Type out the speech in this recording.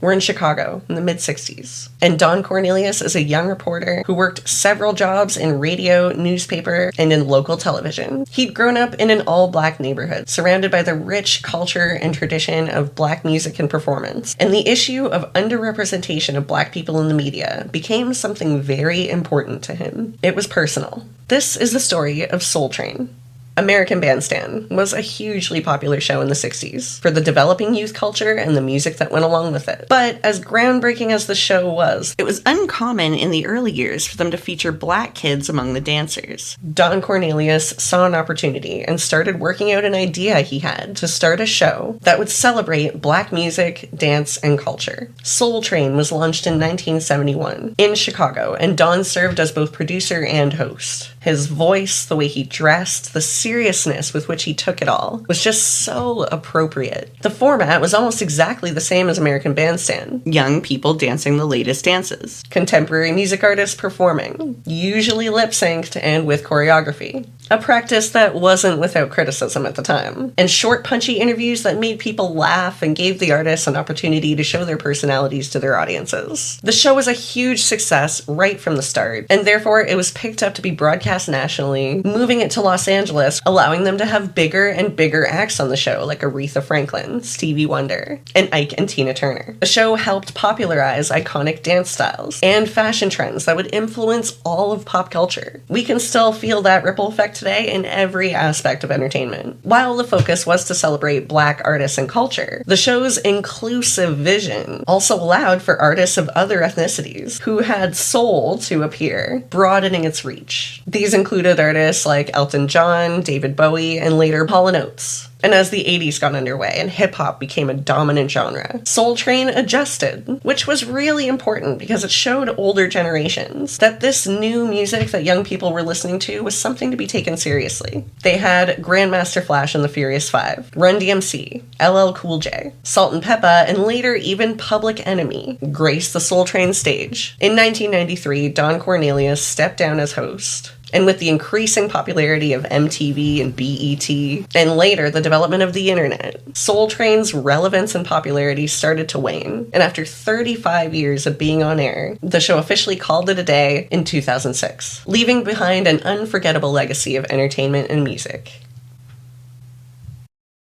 We're in Chicago in the mid-60s, and Don Cornelius is a young reporter who worked several jobs in radio, newspaper, and in local television. He'd grown up in an all-black neighborhood, surrounded by the rich culture and tradition of black music and performance, and the issue of underrepresentation of black people in the media became something very important to him. It was personal. This is the story of Soul Train. American Bandstand was a hugely popular show in the 60s for the developing youth culture and the music that went along with it. But as groundbreaking as the show was, it was uncommon in the early years for them to feature black kids among the dancers. Don Cornelius saw an opportunity and started working out an idea he had to start a show that would celebrate black music, dance, and culture. Soul Train was launched in 1971 in Chicago, and Don served as both producer and host. His voice, the way he dressed, the seriousness with which he took it all was just so appropriate. The format was almost exactly the same as American Bandstand. Young people dancing the latest dances. Contemporary music artists performing, usually lip-synced and with choreography. A practice that wasn't without criticism at the time. And short, punchy interviews that made people laugh and gave the artists an opportunity to show their personalities to their audiences. The show was a huge success right from the start, and therefore it was picked up to be broadcast nationally, moving it to Los Angeles, allowing them to have bigger and bigger acts on the show, like Aretha Franklin, Stevie Wonder, and Ike and Tina Turner. The show helped popularize iconic dance styles and fashion trends that would influence all of pop culture. We can still feel that ripple effect today in every aspect of entertainment. While the focus was to celebrate black artists and culture, the show's inclusive vision also allowed for artists of other ethnicities who had soul to appear, broadening its reach. These included artists like Elton John, David Bowie, and later Hall & Oates. And as the 80s got underway and hip-hop became a dominant genre, Soul Train adjusted, which was really important because it showed older generations that this new music that young people were listening to was something to be taken seriously. They had Grandmaster Flash and the Furious Five, Run DMC, LL Cool J, Salt and Peppa, and later even Public Enemy grace the Soul Train stage. In 1993, Don Cornelius stepped down as host. And with the increasing popularity of MTV and BET, and later the development of the internet, Soul Train's relevance and popularity started to wane. And after 35 years of being on air, the show officially called it a day in 2006, leaving behind an unforgettable legacy of entertainment and music.